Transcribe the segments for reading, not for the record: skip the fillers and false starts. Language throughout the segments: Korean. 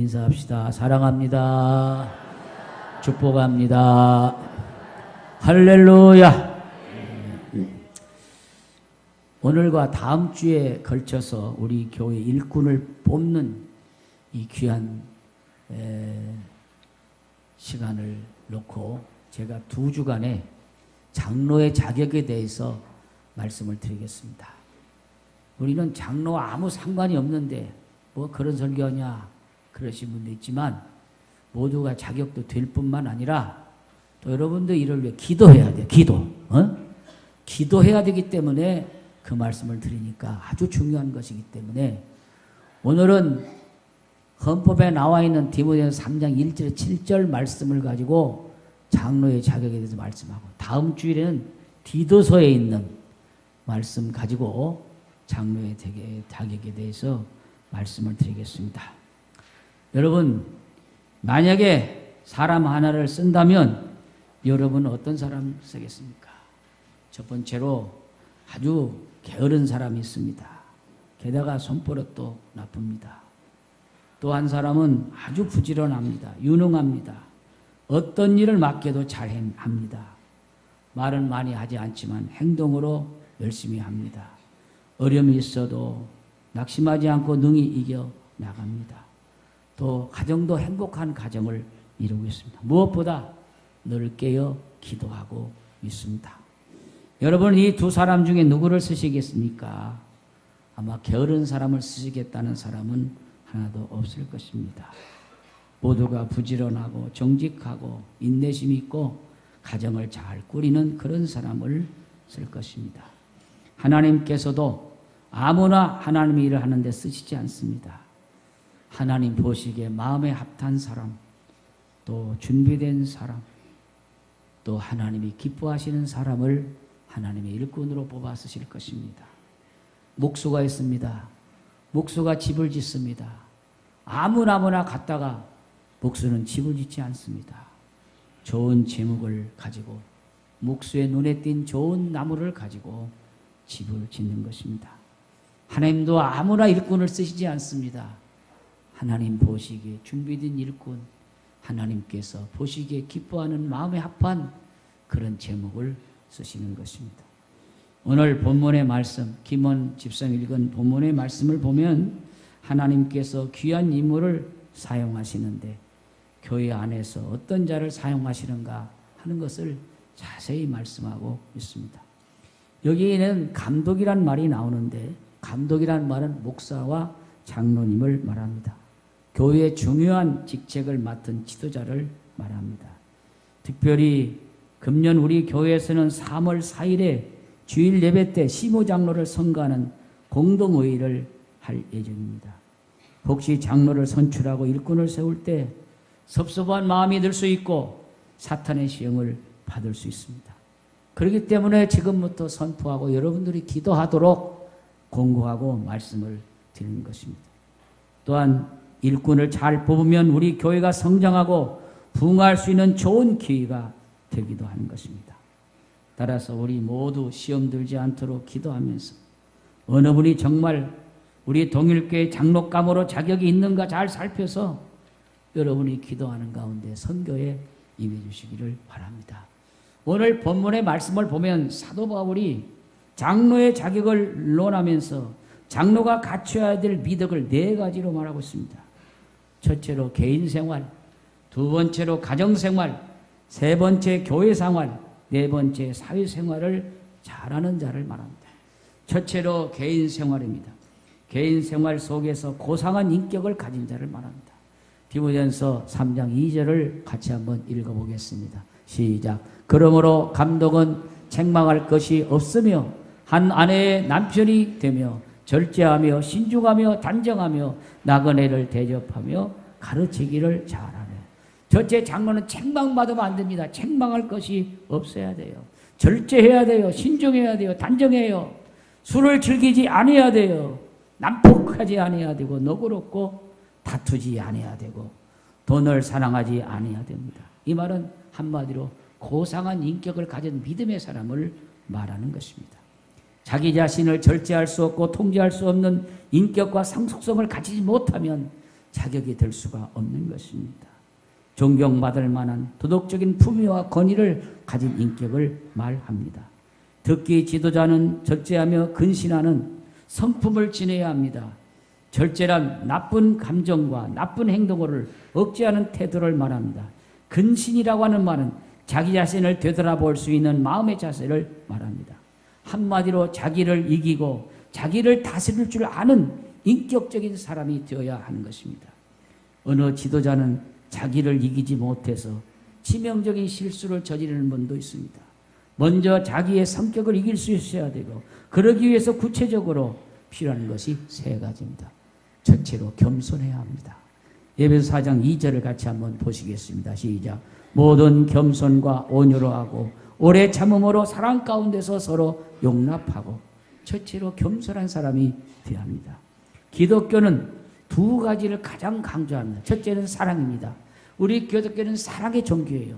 인사합시다. 사랑합니다. 축복합니다. 할렐루야. 오늘과 다음 주에 걸쳐서 우리 교회 일꾼을 뽑는 이 귀한 시간을 놓고 제가 2주간의 장로의 자격에 대해서 말씀을 드리겠습니다. 우리는 장로와 아무 상관이 없는데 뭐 그런 설교냐 그러신 분도 있지만 모두가 자격도 될 뿐만 아니라 또 여러분도 이를 위해 기도해야 돼요. 기도해야 되기 때문에 그 말씀을 드리니까 아주 중요한 것이기 때문에 오늘은 헌법에 나와 있는 디모데전서 3장 1절 7절 말씀을 가지고 장로의 자격에 대해서 말씀하고 다음 주일에는 디도서에 있는 말씀 가지고 장로의 자격에 대해서 말씀을 드리겠습니다. 여러분, 만약에 사람 하나를 쓴다면 여러분은 어떤 사람 쓰겠습니까? 첫 번째로 아주 게으른 사람이 있습니다. 게다가 손버릇도 나쁩니다. 또 한 사람은 아주 부지런합니다. 유능합니다. 어떤 일을 맡겨도 잘 합니다. 말은 많이 하지 않지만 행동으로 열심히 합니다. 어려움이 있어도 낙심하지 않고 능히 이겨 나갑니다. 또 가정도 행복한 가정을 이루고 있습니다. 무엇보다 늘 깨어 기도하고 있습니다. 여러분, 이 두 사람 중에 누구를 쓰시겠습니까? 아마 게으른 사람을 쓰시겠다는 사람은 하나도 없을 것입니다. 모두가 부지런하고 정직하고 인내심이 있고 가정을 잘 꾸리는 그런 사람을 쓸 것입니다. 하나님께서도 아무나 하나님의 일을 하는데 쓰시지 않습니다. 하나님 보시기에 마음에 합한 사람, 또 준비된 사람, 또 하나님이 기뻐하시는 사람을 하나님의 일꾼으로 뽑아 쓰실 것입니다. 목수가 있습니다. 목수가 집을 짓습니다. 아무나 갔다가 목수는 집을 짓지 않습니다. 좋은 제목을 가지고 목수의 눈에 띈 좋은 나무를 가지고 집을 짓는 것입니다. 하나님도 아무나 일꾼을 쓰시지 않습니다. 하나님 보시기에 준비된 일꾼, 하나님께서 보시기에 기뻐하는 마음에 합한 그런 제목을 쓰시는 것입니다. 오늘 본문의 말씀, 김원 집사님 읽은 본문의 말씀을 보면 하나님께서 귀한 인물을 사용하시는데 교회 안에서 어떤 자를 사용하시는가 하는 것을 자세히 말씀하고 있습니다. 여기에는 감독이란 말이 나오는데 감독이란 말은 목사와 장로님을 말합니다. 교회의 중요한 직책을 맡은 지도자를 말합니다. 특별히 금년 우리 교회에서는 3월 4일에 주일 예배 때 시모장로를 선거하는 공동회의를 할 예정입니다. 혹시 장로를 선출하고 일꾼을 세울 때 섭섭한 마음이 들 수 있고 사탄의 시험을 받을 수 있습니다. 그렇기 때문에 지금부터 선포하고 여러분들이 기도하도록 공고하고 말씀을 드리는 것입니다. 또한 일꾼을 잘 뽑으면 우리 교회가 성장하고 부흥할 수 있는 좋은 기회가 되기도 하는 것입니다. 따라서 우리 모두 시험 들지 않도록 기도하면서 어느 분이 정말 우리 동일교회 장로감으로 자격이 있는가 잘 살펴서 여러분이 기도하는 가운데 선교에 임해 주시기를 바랍니다. 오늘 본문의 말씀을 보면 사도 바울이 장로의 자격을 논하면서 장로가 갖춰야 될 미덕을 4가지로 말하고 있습니다. 첫째로 개인 생활, 두 번째로 가정 생활, 세 번째 교회 생활, 네 번째 사회 생활을 잘하는 자를 말합니다. 첫째로 개인 생활입니다. 개인 생활 속에서 고상한 인격을 가진 자를 말합니다. 디모데전서 3장 2절을 같이 한번 읽어보겠습니다. 시작. 그러므로 감독은 책망할 것이 없으며 한 아내의 남편이 되며 절제하며 신중하며 단정하며 나그네를 대접하며 가르치기를 잘하며. 첫째, 장로는 책망받으면 안 됩니다. 책망할 것이 없어야 돼요. 절제해야 돼요. 신중해야 돼요. 단정해요. 술을 즐기지 아니해야 돼요. 난폭하지 아니해야 되고 너그럽고 다투지 아니해야 되고 돈을 사랑하지 아니해야 됩니다. 이 말은 한마디로 고상한 인격을 가진 믿음의 사람을 말하는 것입니다. 자기 자신을 절제할 수 없고 통제할 수 없는 인격과 상속성을 가지지 못하면 자격이 될 수가 없는 것입니다. 존경받을 만한 도덕적인 품위와 권위를 가진 인격을 말합니다. 특히 지도자는 절제하며 근신하는 성품을 지내야 합니다. 절제란 나쁜 감정과 나쁜 행동을 억제하는 태도를 말합니다. 근신이라고 하는 말은 자기 자신을 되돌아볼 수 있는 마음의 자세를 말합니다. 한마디로 자기를 이기고 자기를 다스릴 줄 아는 인격적인 사람이 되어야 하는 것입니다. 어느 지도자는 자기를 이기지 못해서 치명적인 실수를 저지르는 분도 있습니다. 먼저 자기의 성격을 이길 수 있어야 되고 그러기 위해서 구체적으로 필요한 것이 세 가지입니다. 첫째로 겸손해야 합니다. 에베소 4장 2절을 같이 한번 보시겠습니다. 시작. 모든 겸손과 온유로 하고 오래 참음으로 사랑 가운데서 서로 용납하고. 첫째로 겸손한 사람이 되어야 합니다. 기독교는 두 가지를 가장 강조합니다. 첫째는 사랑입니다. 우리 기독교는 사랑의 종교예요.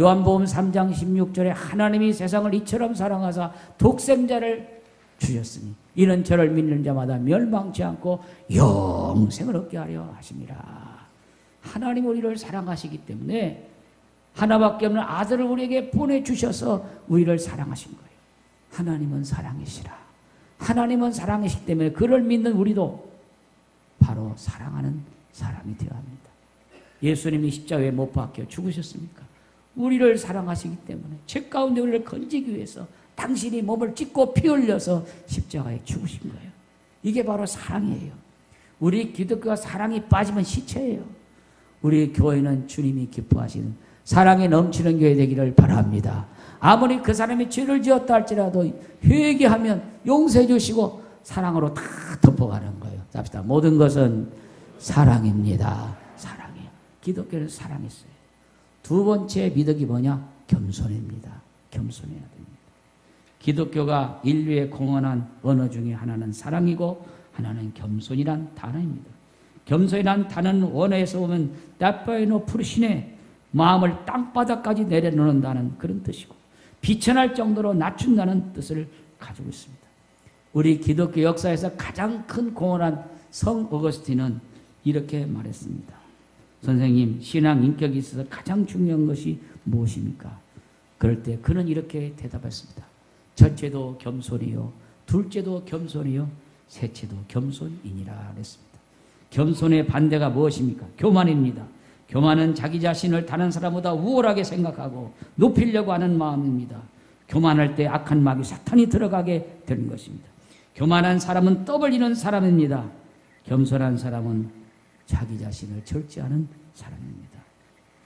요한복음 3장 16절에 하나님이 세상을 이처럼 사랑하사 독생자를 주셨으니 이는 저를 믿는 자마다 멸망치 않고 영생을 얻게 하려 하심이라. 하나님 우리를 사랑하시기 때문에 하나밖에 없는 아들을 우리에게 보내주셔서 우리를 사랑하신 거예요. 하나님은 사랑이시라. 하나님은 사랑이시기 때문에 그를 믿는 우리도 바로 사랑하는 사람이 되어야 합니다. 예수님이 십자가에 못 박혀 죽으셨습니까? 우리를 사랑하시기 때문에 죄 가운데 우리를 건지기 위해서 당신이 몸을 찢고 피 흘려서 십자가에 죽으신 거예요. 이게 바로 사랑이에요. 우리 기독교가 사랑이 빠지면 시체예요. 우리 교회는 주님이 기뻐하시는 사랑이 넘치는 교회 되기를 바랍니다. 아무리 그 사람이 죄를 지었다 할지라도 회개하면 용서해 주시고 사랑으로 다 덮어가는 거예요. 잡시다. 모든 것은 사랑입니다. 사랑이에요. 기독교는 사랑했어요. 두 번째 미덕이 뭐냐? 겸손입니다. 겸손해야 됩니다. 기독교가 인류에 공헌한 언어 중에 하나는 사랑이고 하나는 겸손이란 단어입니다. 겸손이란 단어는 원어에서 오면 따파이노 프르시네, 마음을 땅바닥까지 내려놓는다는 그런 뜻이고 비천할 정도로 낮춘다는 뜻을 가지고 있습니다. 우리 기독교 역사에서 가장 큰 공헌한 성 어거스틴은 이렇게 말했습니다. 선생님, 신앙 인격이 있어서 가장 중요한 것이 무엇입니까? 그럴 때 그는 이렇게 대답했습니다. 첫째도 겸손이요, 둘째도 겸손이요, 셋째도 겸손이니라 그랬습니다. 겸손의 반대가 무엇입니까? 교만입니다. 교만은 자기 자신을 다른 사람보다 우월하게 생각하고 높이려고 하는 마음입니다. 교만할 때 악한 마귀 사탄이 들어가게 되는 것입니다. 교만한 사람은 떠벌리는 사람입니다. 겸손한 사람은 자기 자신을 절제하는 사람입니다.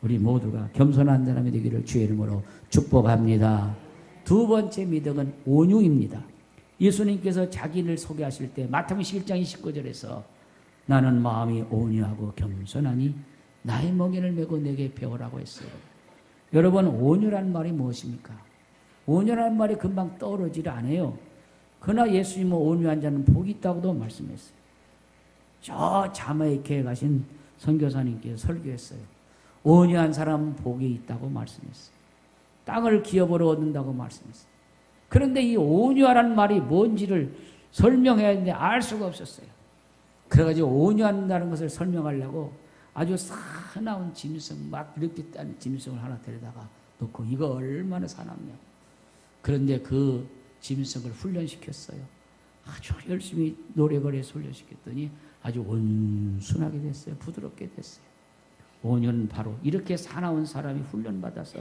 우리 모두가 겸손한 사람이 되기를 주의 이름으로 축복합니다. 두 번째 미덕은 온유입니다. 예수님께서 자기를 소개하실 때 마태복음 11장 29절에서 나는 마음이 온유하고 겸손하니 나의 멍에를 메고 내게 배우라고 했어요. 여러분, 온유란 말이 무엇입니까? 온유란 말이 금방 떠오르질 않아요. 그러나 예수님은 온유한 자는 복이 있다고도 말씀했어요. 저 자메이카에 가신 선교사님께서 설교했어요. 온유한 사람은 복이 있다고 말씀했어요. 땅을 기업으로 얻는다고 말씀했어요. 그런데 이 온유하라는 말이 뭔지를 설명해야 하는데 알 수가 없었어요. 그래가지고 온유한다는 것을 설명하려고 아주 사나운 짐승, 막 이렇게 딴 짐승을 하나 데려다가 놓고 이거 얼마나 사납냐고. 그런데 그 짐승을 훈련시켰어요. 아주 열심히 노력을 해서 훈련시켰더니 아주 온순하게 됐어요. 부드럽게 됐어요. 온유는 바로 이렇게 사나운 사람이 훈련받아서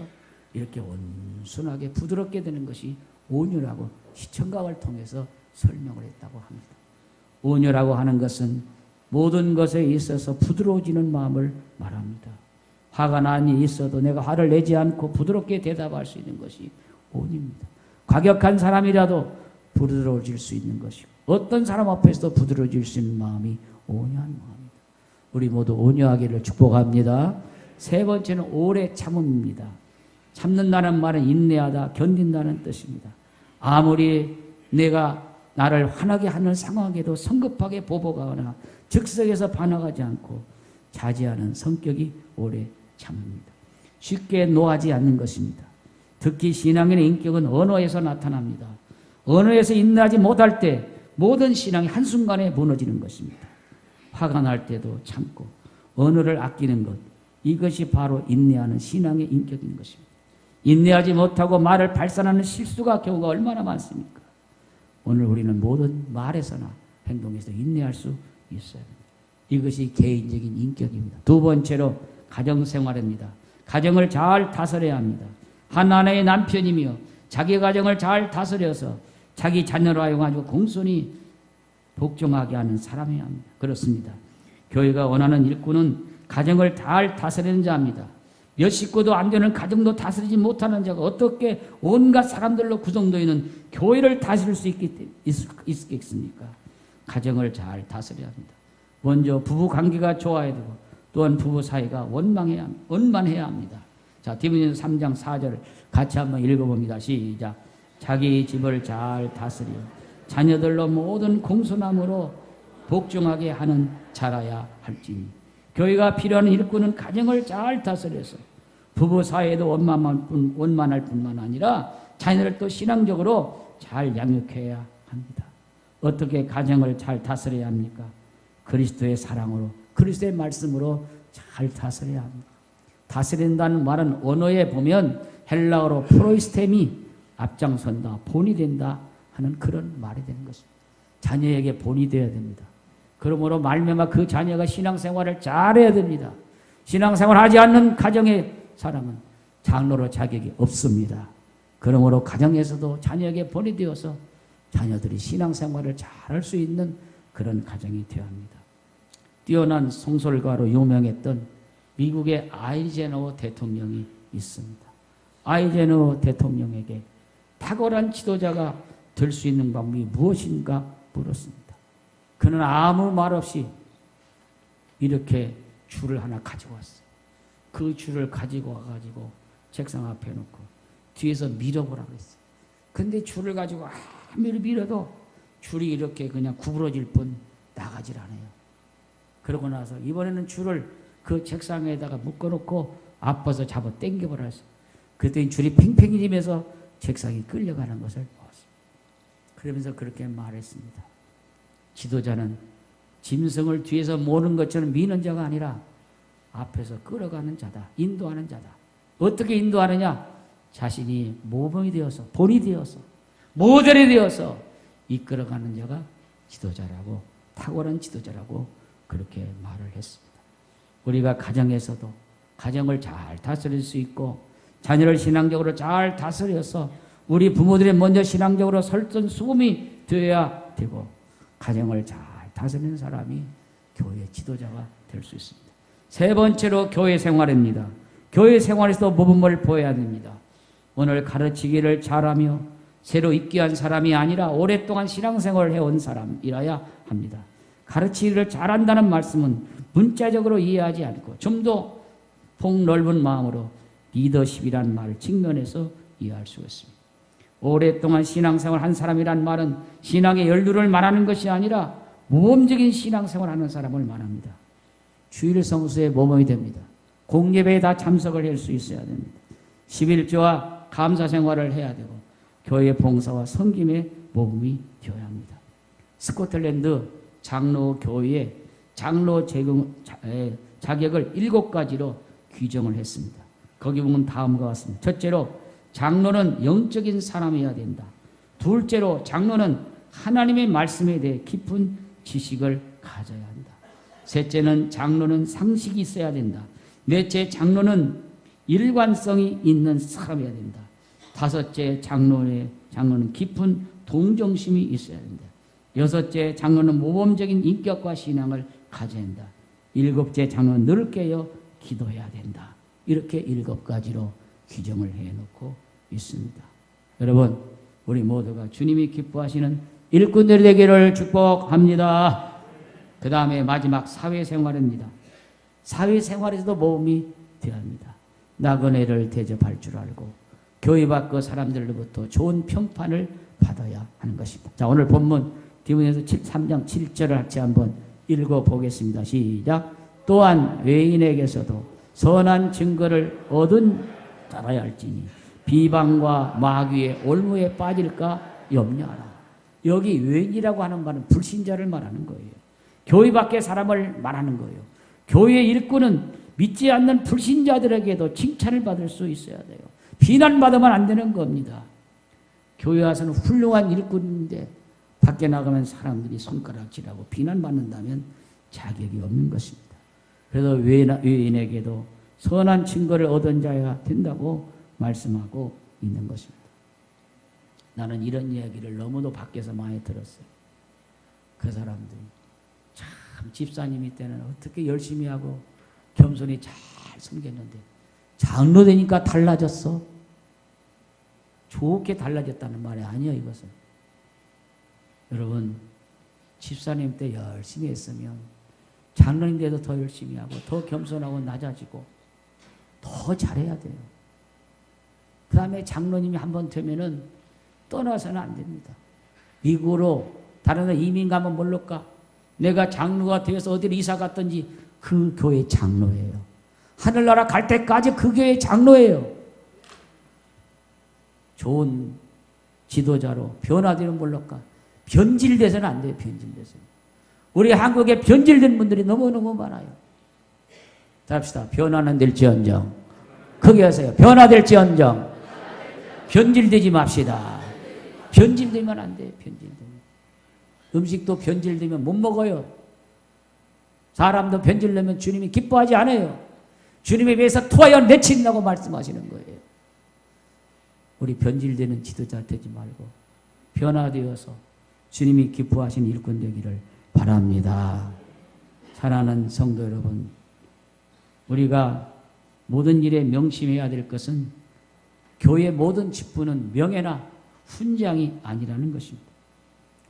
이렇게 온순하게 부드럽게 되는 것이 온유라고 시청각을 통해서 설명을 했다고 합니다. 온유라고 하는 것은 모든 것에 있어서 부드러워지는 마음을 말합니다. 화가 난이 있어도 내가 화를 내지 않고 부드럽게 대답할 수 있는 것이 온유입니다. 과격한 사람이라도 부드러워질 수 있는 것이고 어떤 사람 앞에서도 부드러워질 수 있는 마음이 온유한 마음입니다. 우리 모두 온유하기를 축복합니다. 세 번째는 오래 참음입니다. 참는다는 말은 인내하다, 견딘다는 뜻입니다. 아무리 내가 나를 화나게 하는 상황에도 성급하게 보복하거나 즉석에서 반항하지 않고 자제하는 성격이 오래 참습니다. 쉽게 노하지 않는 것입니다. 특히 신앙인의 인격은 언어에서 나타납니다. 언어에서 인내하지 못할 때 모든 신앙이 한순간에 무너지는 것입니다. 화가 날 때도 참고 언어를 아끼는 것, 이것이 바로 인내하는 신앙의 인격인 것입니다. 인내하지 못하고 말을 발산하는 실수가 경우가 얼마나 많습니까? 오늘 우리는 모든 말에서나 행동에서 인내할 수 있어야 합니다. 이것이 개인적인 인격입니다. 두 번째로 가정생활입니다. 가정을 잘 다스려야 합니다. 한 아내의 남편이며 자기 가정을 잘 다스려서 자기 자녀로 하여금 공손히 복종하게 하는 사람이어야 합니다. 그렇습니다. 교회가 원하는 일꾼은 가정을 잘 다스리는 자입니다. 몇 식구도 안 되는 가정도 다스리지 못하는 자가 어떻게 온갖 사람들로 구성되어 있는 교회를 다스릴 수 있겠습니까? 가정을 잘 다스려야 합니다. 먼저 부부 관계가 좋아야 되고 또한 부부 사이가 원만해야 합니다. 자, 디모데전서 3장 4절 같이 한번 읽어봅니다. 시작. 자기 집을 잘 다스려 자녀들로 모든 공손함으로 복종하게 하는 자라야 할지니. 교회가 필요한 일꾼은 가정을 잘 다스려서 부부 사이에도 원만할 뿐만 아니라 자녀를 또 신앙적으로 잘 양육해야 합니다. 어떻게 가정을 잘 다스려야 합니까? 그리스도의 사랑으로, 그리스도의 말씀으로 잘 다스려야 합니다. 다스린다는 말은 언어에 보면 헬라어로 프로이스템이 앞장선다, 본이 된다 하는 그런 말이 되는 것입니다. 자녀에게 본이 되어야 됩니다. 그러므로 말미암아 그 자녀가 신앙생활을 잘해야 됩니다. 신앙생활 하지 않는 가정의 사람은 장로로 자격이 없습니다. 그러므로 가정에서도 자녀에게 본이 되어서 자녀들이 신앙생활을 잘할 수 있는 그런 가정이 되어야 합니다. 뛰어난 송설가로 유명했던 미국의 아이젠허워 대통령이 있습니다. 아이젠허워 대통령에게 탁월한 지도자가 될 수 있는 방법이 무엇인가 물었습니다. 그는 아무 말 없이 이렇게 줄을 하나 가지고 왔어요. 그 줄을 가지고 와가지고 책상 앞에 놓고 뒤에서 밀어보라고 했어요. 근데 줄을 가지고 아무리 밀어도 줄이 이렇게 그냥 구부러질 뿐 나가질 않아요. 그러고 나서 이번에는 줄을 그 책상에다가 묶어놓고 아파서 잡아 당겨보라 했어요. 그랬더니 줄이 팽팽해지면서 책상이 끌려가는 것을 보았어요. 그러면서 그렇게 말했습니다. 지도자는 짐승을 뒤에서 모는 것처럼 미는 자가 아니라 앞에서 끌어가는 자다. 인도하는 자다. 어떻게 인도하느냐? 자신이 모범이 되어서, 본이 되어서, 모델이 되어서 이끌어가는 자가 지도자라고, 탁월한 지도자라고 그렇게 말을 했습니다. 우리가 가정에서도 가정을 잘 다스릴 수 있고 자녀를 신앙적으로 잘 다스려서 우리 부모들이 먼저 신앙적으로 설전수범이 되어야 되고 가정을 잘 다스리는 사람이 교회 지도자가 될 수 있습니다. 세 번째로 교회 생활입니다. 교회 생활에서 모범을 보여야 됩니다. 오늘 가르치기를 잘하며 새로 입기한 사람이 아니라 오랫동안 신앙생활을 해온 사람이라야 합니다. 가르치기를 잘한다는 말씀은 문자적으로 이해하지 않고 좀 더 폭넓은 마음으로 리더십이라는 말을 직면해서 이해할 수가 있습니다. 오랫동안 신앙생활 한 사람이란 말은 신앙의 연륜을 말하는 것이 아니라 모범적인 신앙생활 하는 사람을 말합니다. 주일 성수에 모범이 됩니다. 공예배에 다 참석을 할 수 있어야 됩니다. 11조와 감사 생활을 해야 되고 교회 봉사와 섬김의 모범이 되어야 합니다. 스코틀랜드 장로 교회에 장로 자격을 7가지로 규정을 했습니다. 거기 보면 다음과 같습니다. 첫째로 장로는 영적인 사람이어야 된다. 둘째로 장로는 하나님의 말씀에 대해 깊은 지식을 가져야 한다. 셋째는 장로는 상식이 있어야 된다. 넷째 장로는 일관성이 있는 사람이어야 된다. 다섯째 장로는 깊은 동정심이 있어야 된다. 여섯째 장로는 모범적인 인격과 신앙을 가져야 한다. 일곱째 장로는 늘 깨어 기도해야 된다. 이렇게 7가지로 규정을 해놓고 있습니다. 여러분, 우리 모두가 주님이 기뻐하시는 일꾼들이 되기를 축복합니다. 그 다음에 마지막 사회생활입니다. 사회생활에서도 모범이 되어야 합니다. 나그네를 대접할 줄 알고 교회 밖의 사람들로부터 좋은 평판을 받아야 하는 것입니다. 자, 오늘 본문 디모데전서 3장 7절을 같이 한번 읽어보겠습니다. 시작. 또한 외인에게서도 선한 증거를 얻은 자라야 할지니 비방과 마귀의 올무에 빠질까 염려하라. 여기 외인이라고 하는 말은 불신자를 말하는 거예요. 교회 밖의 사람을 말하는 거예요. 교회의 일꾼은 믿지 않는 불신자들에게도 칭찬을 받을 수 있어야 돼요. 비난받으면 안 되는 겁니다. 교회 와서는 훌륭한 일꾼인데 밖에 나가면 사람들이 손가락질하고 비난받는다면 자격이 없는 것입니다. 그래서 외인에게도 선한 증거를 얻은 자야 된다고 말씀하고 있는 것입니다. 나는 이런 이야기를 너무도 밖에서 많이 들었어요. 그 사람들이 참 집사님이 때는 어떻게 열심히 하고 겸손히 잘 섬겼는데 장로 되니까 달라졌어. 좋게 달라졌다는 말이 아니에요, 이것은. 여러분, 집사님 때 열심히 했으면 장로님 때도 더 열심히 하고 더 겸손하고 낮아지고 더 잘해야 돼요. 그 다음에 장로님이 한번 되면은 떠나서는 안 됩니다. 미국으로 다른 데 이민 가면 모를까? 내가 장로가 되어서 어디로 이사 갔든지 그 교회 장로예요. 하늘나라 갈 때까지 그 교회 장로예요. 좋은 지도자로 변화되면 모를까? 변질돼서는 안 돼요. 변질돼서. 우리 한국에 변질된 분들이 너무너무 많아요. 자, 합시다. 변화는 될지언정. 크게 하세요. 변화될지언정. 변질되지 맙시다. 변질되면 안 돼요. 변질되면. 음식도 변질되면 못 먹어요. 사람도 변질되면 주님이 기뻐하지 않아요. 주님에 비해서 토하여 내친다고 말씀하시는 거예요. 우리 변질되는 지도자 되지 말고 변화되어서 주님이 기뻐하신 일꾼 되기를 바랍니다. 사랑하는 성도 여러분, 우리가 모든 일에 명심해야 될 것은 교회 모든 직분은 명예나 훈장이 아니라는 것입니다.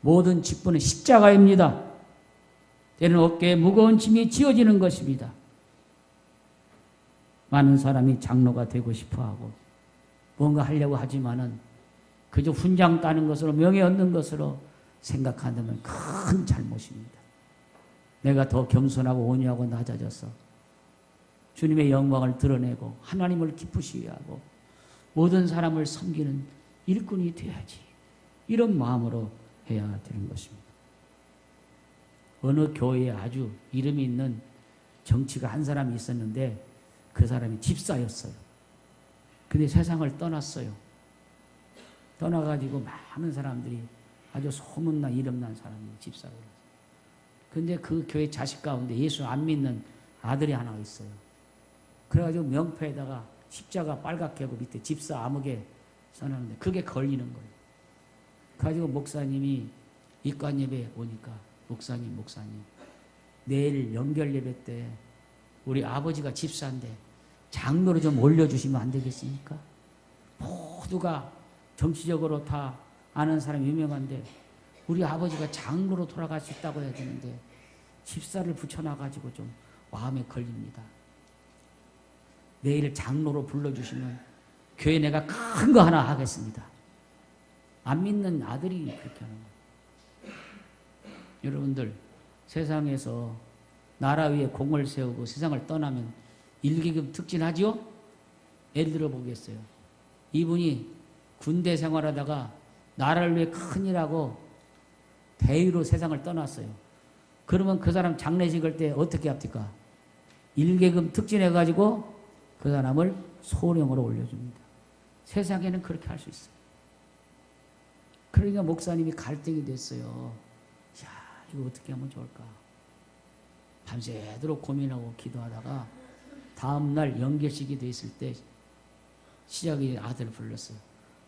모든 직분은 십자가입니다. 때는 어깨에 무거운 짐이 지어지는 것입니다. 많은 사람이 장로가 되고 싶어하고 뭔가 하려고 하지만은 그저 훈장 따는 것으로 명예 얻는 것으로 생각한다면 큰 잘못입니다. 내가 더 겸손하고 온유하고 낮아져서 주님의 영광을 드러내고 하나님을 기쁘시게 하고 모든 사람을 섬기는 일꾼이 돼야지. 이런 마음으로 해야 되는 것입니다. 어느 교회에 아주 이름이 있는 정치가 한 사람이 있었는데 그 사람이 집사였어요. 근데 세상을 떠났어요. 떠나가지고 많은 사람들이 아주 소문난 이름난 사람이 집사로. 근데 그 교회 자식 가운데 예수 안 믿는 아들이 하나 있어요. 그래가지고 명패에다가 십자가 빨갛게 하고 밑에 집사 아무개 써놨는데 그게 걸리는 거예요. 그래가지고 목사님이 입관 예배 오니까 목사님 내일 연결 예배 때 우리 아버지가 집사인데 장로로 좀 올려주시면 안 되겠습니까? 모두가 정치적으로 다 아는 사람이 유명한데 우리 아버지가 장로로 돌아갈 수 있다고 해야 되는데 집사를 붙여놔가지고 좀 마음에 걸립니다. 내일 장로로 불러주시면 교회 내가 큰 거 하나 하겠습니다. 안 믿는 아들이 그렇게 하는 거예요. 여러분들 세상에서 나라 위에 공을 세우고 세상을 떠나면 일기금 특진하죠? 예를 들어 보겠어요. 이분이 군대 생활하다가 나라를 위해 큰일하고 대위로 세상을 떠났어요. 그러면 그 사람 장례식 할 때 어떻게 합니까? 일계금 특진해가지고 그 사람을 소령으로 올려줍니다. 세상에는 그렇게 할 수 있어요. 그러니까 목사님이 갈등이 됐어요. 야, 이거 어떻게 하면 좋을까? 밤새도록 고민하고 기도하다가 다음날 연결식이 됐을 때 시작이 아들을 불렀어요.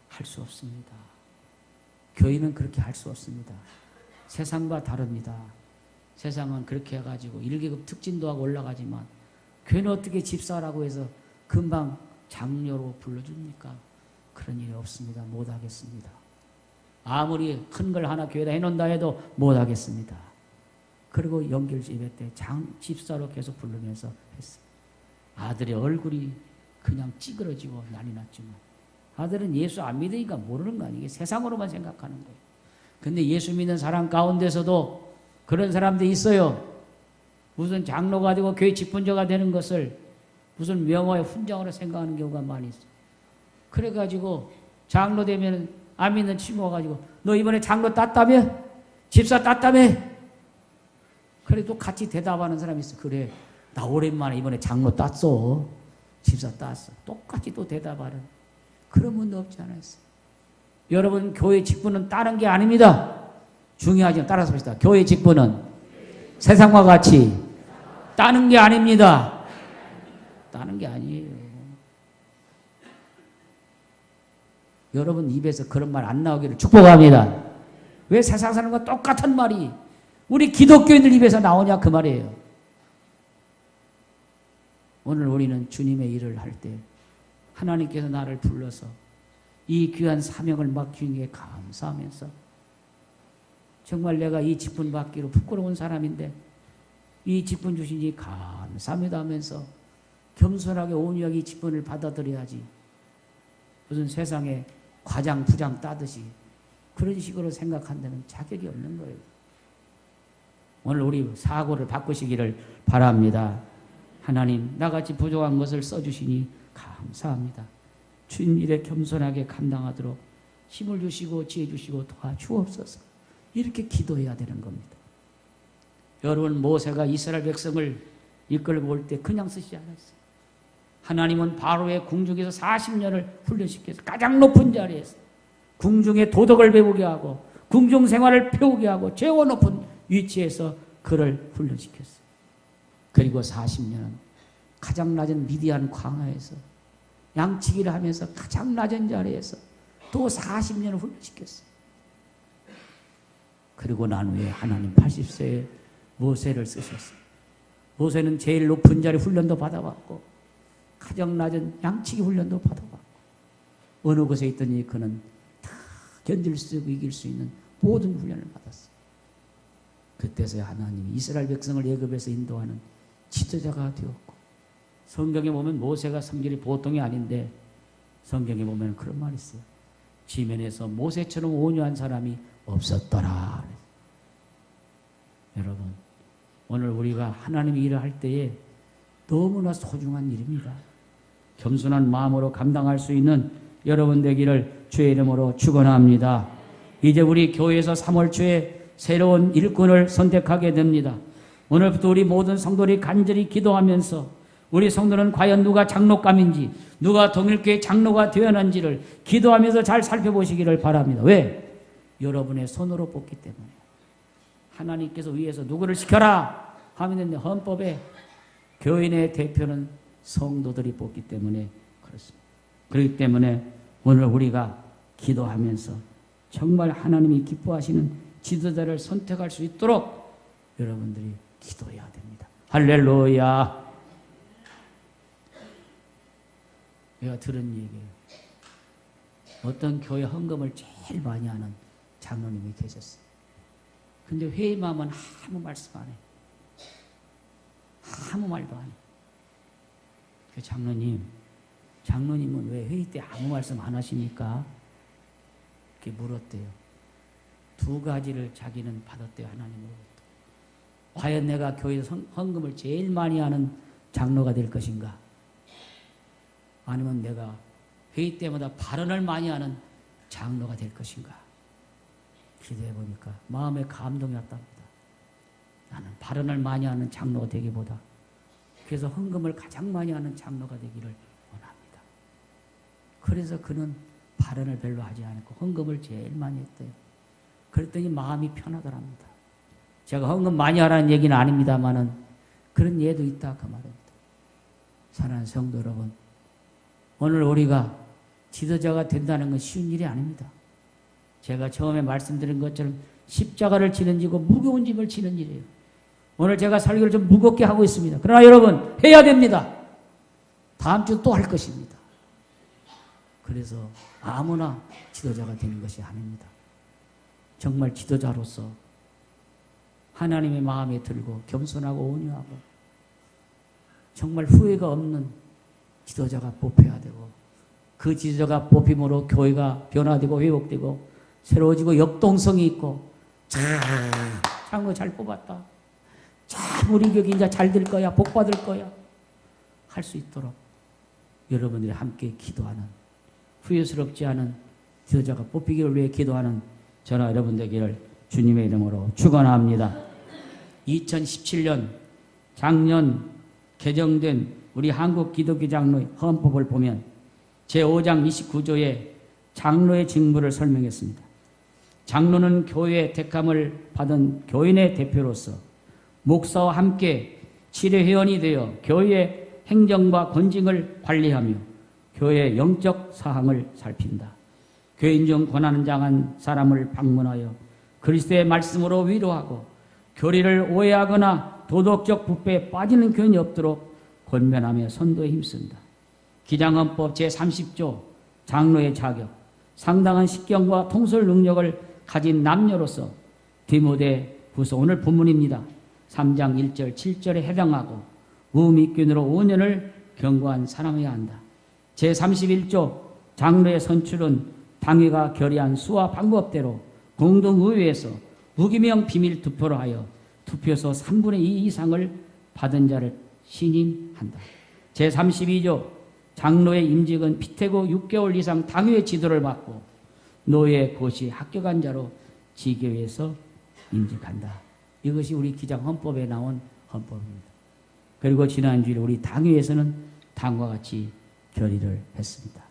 할 수 없습니다. 교회는 그렇게 할 수 없습니다. 세상과 다릅니다. 세상은 그렇게 해가지고 1계급 특진도 하고 올라가지만 교회는 어떻게 집사라고 해서 금방 장로로 불러줍니까? 그런 일이 없습니다. 못하겠습니다. 아무리 큰 걸 하나 교회에다 해놓는다 해도 못하겠습니다. 그리고 연결 예배 때 집사로 계속 부르면서 했어요. 아들의 얼굴이 그냥 찌그러지고 난리 났지만 아들은 예수 안 믿으니까 모르는 거 아니에요. 세상으로만 생각하는 거예요. 근데 예수 믿는 사람 가운데서도 그런 사람들이 있어요. 무슨 장로가 되고 교회 직분자가 되는 것을 무슨 명화의 훈장으로 생각하는 경우가 많이 있어요. 그래가지고 장로 되면 안 믿는 친구가 가지고 너 이번에 장로 땄다며? 집사 땄다며? 그래도 같이 대답하는 사람이 있어. 그래, 나 오랜만에 이번에 장로 땄어. 집사 땄어. 똑같이 또 대답하는 그런 분도 없지 않았어요. 여러분, 교회 직분은 따는 게 아닙니다. 중요하지만 따라서 봅시다. 교회 직분은 세상과 같이 따는 게 아닙니다. 따는 게 아니에요. 여러분 입에서 그런 말 안 나오기를 축복합니다. 왜 세상 사람과 똑같은 말이 우리 기독교인들 입에서 나오냐 그 말이에요. 오늘 우리는 주님의 일을 할 때 하나님께서 나를 불러서 이 귀한 사명을 맡기는 게 감사하면서 정말 내가 이 직분 받기로 부끄러운 사람인데 이 직분 주시니 감사합니다 하면서 겸손하게 온유하게 이 직분을 받아들여야지. 무슨 세상에 과장 부장 따듯이 그런 식으로 생각한다는 자격이 없는 거예요. 오늘 우리 사고를 바꾸시기를 바랍니다. 하나님, 나같이 부족한 것을 써주시니 감사합니다. 주님 일에 겸손하게 감당하도록 힘을 주시고 지혜 주시고 도와주옵소서. 이렇게 기도해야 되는 겁니다. 여러분, 모세가 이스라엘 백성을 이끌고 올 때 그냥 쓰지 않았어요. 하나님은 바로의 궁중에서 40년을 훈련시켜서 가장 높은 자리에서 궁중의 도덕을 배우게 하고 궁중 생활을 배우게 하고 최고 높은 위치에서 그를 훈련시켰어요. 그리고 40년은 가장 낮은 미디안 광야에서 양치기를 하면서 가장 낮은 자리에서 또 40년을 훈련시켰어요. 그리고 난 후에 하나님 80세에 모세를 쓰셨어요. 모세는 제일 높은 자리 훈련도 받아봤고 가장 낮은 양치기 훈련도 받아봤고 어느 곳에 있더니 그는 다 견딜 수 있고 이길 수 있는 모든 훈련을 받았어요. 그때서야 하나님이 이스라엘 백성을 애굽에서 인도하는 지도자가 되었고 성경에 보면 모세가 성질이 보통이 아닌데 성경에 보면 그런 말이 있어요. 지면에서 모세처럼 온유한 사람이 없었더라. 여러분, 오늘 우리가 하나님의 일을 할 때에 너무나 소중한 일입니다. 겸손한 마음으로 감당할 수 있는 여러분 되기를 주의 이름으로 축원합니다. 이제 우리 교회에서 3월 초에 새로운 일꾼을 선택하게 됩니다. 오늘부터 우리 모든 성도들이 간절히 기도하면서 우리 성도는 과연 누가 장로감인지 누가 동일교회 장로가 되어야하는지를 기도하면서 잘 살펴보시기를 바랍니다. 왜? 여러분의 손으로 뽑기 때문에. 하나님께서 위에서 누구를 시켜라 하면 헌법에 교인의 대표는 성도들이 뽑기 때문에 그렇습니다. 그렇기 때문에 오늘 우리가 기도하면서 정말 하나님이 기뻐하시는 지도자를 선택할 수 있도록 여러분들이 기도해야 됩니다. 할렐루야. 내가 들은 얘기예요. 어떤 교회 헌금을 제일 많이 하는 장로님이 계셨어요. 근데 회의만 아무 말씀 안 해. 아무 말도 안 해. 그 장로님은 왜 회의 때 아무 말씀 안 하십니까? 이렇게 물었대요. 두 가지를 자기는 받았대요. 하나님으로부터. 과연 내가 교회에서 헌금을 제일 많이 하는 장로가 될 것인가? 아니면 내가 회의 때마다 발언을 많이 하는 장로가 될 것인가? 기도해 보니까 마음에 감동이 왔답니다. 나는 발언을 많이 하는 장로가 되기보다 그래서 헌금을 가장 많이 하는 장로가 되기를 원합니다. 그래서 그는 발언을 별로 하지 않고 헌금을 제일 많이 했대요. 그랬더니 마음이 편하더랍니다. 제가 헌금 많이 하라는 얘기는 아닙니다만은 그런 예도 있다 그 말입니다. 사랑하는 성도 여러분, 오늘 우리가 지도자가 된다는 건 쉬운 일이 아닙니다. 제가 처음에 말씀드린 것처럼 십자가를 지는 지고 무거운 짐을 지는 일이에요. 오늘 제가 설교를 좀 무겁게 하고 있습니다. 그러나 여러분 해야 됩니다. 다음 주 또 할 것입니다. 그래서 아무나 지도자가 되는 것이 아닙니다. 정말 지도자로서 하나님의 마음에 들고 겸손하고 온유하고 정말 후회가 없는 지도자가 뽑혀야 되고 그 지도자가 뽑힘으로 교회가 변화되고 회복되고 새로워지고 역동성이 있고 참 잘 뽑았다. 참 우리 교회 이제 잘 될 거야. 복 받을 거야. 할 수 있도록 여러분들이 함께 기도하는 후회스럽지 않은 지도자가 뽑히기를 위해 기도하는 저나 여러분 되기를 주님의 이름으로 축원합니다. 2017년 작년 개정된 우리 한국 기독교 장로의 헌법을 보면 제5장 29조에 장로의 직무를 설명했습니다. 장로는 교회의 택함을 받은 교인의 대표로서 목사와 함께 치례회원이 되어 교회의 행정과 권직을 관리하며 교회의 영적 사항을 살핀다. 교인 중 고난 당한 사람을 방문하여 그리스도의 말씀으로 위로하고 교리를 오해하거나 도덕적 부패에 빠지는 교인이 없도록 권면하며 선도에 힘쓴다. 기장헌법 제30조 장로의 자격, 상당한 식견과 통솔 능력을 가진 남녀로서 디모데후서 오늘 본문입니다. 3장 1절 7절에 해당하고 무미꾼으로 5년을 경고한 사람이어야 한다. 제31조 장로의 선출은 당회가 결의한 수와 방법대로 공동의회에서 무기명 비밀 투표로 하여 투표소 3분의 2 이상을 받은 자를 신임한다. 제32조 장로의 임직은 피태고 6개월 이상 당회 지도를 받고 노예 고시 합격한 자로 지교회에서 임직한다. 이것이 우리 기장 헌법에 나온 헌법입니다. 그리고 지난주에 우리 당회에서는 다음과 같이 결의를 했습니다.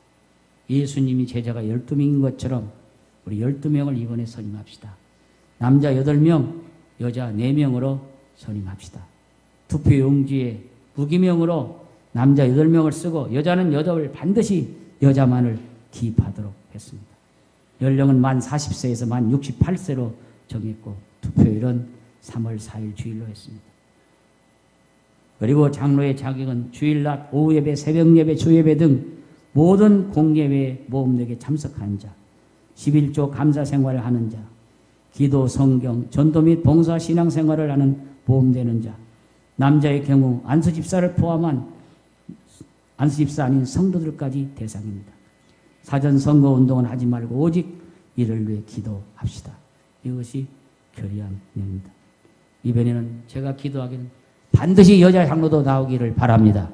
예수님이 제자가 12명인 것처럼 우리 12명을 이번에 선임합시다. 남자 8명, 여자 4명으로 선임합시다. 투표용지에 무기명으로 남자 8명을 쓰고 여자는 8을 반드시 여자만을 기입하도록 했습니다. 연령은 만 40세에서 만 68세로 정했고 투표일은 3월 4일 주일로 했습니다. 그리고 장로의 자격은 주일낮, 오후예배, 새벽예배, 주예배 등 모든 공예배 모험력에 참석한 자, 11조 감사생활을 하는 자, 기도, 성경, 전도 및 봉사 신앙생활을 하는 모험되는 자, 남자의 경우 안수집사를 포함한 안수집사 아닌 성도들까지 대상입니다. 사전 선거 운동은 하지 말고 오직 이를 위해 기도합시다. 이것이 결의한 내용입니다. 이번에는 제가 기도하기는 반드시 여자 장로도 나오기를 바랍니다.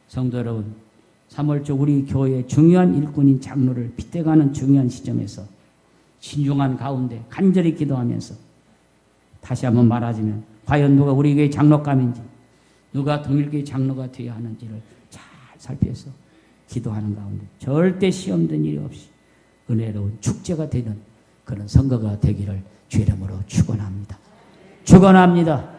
성도 여러분, 3월초 우리 교회의 중요한 일꾼인 장로를 빗대가는 중요한 시점에서 신중한 가운데 간절히 기도하면서 다시 한번 말하자면 과연 누가 우리 교회 장로감인지 누가 동일교회 장로가 되어야 하는지를 잘 살펴서 기도하는 가운데 절대 시험된 일이 없이 은혜로운 축제가 되는 그런 선거가 되기를 주의 이름으로 축원합니다. 축원합니다.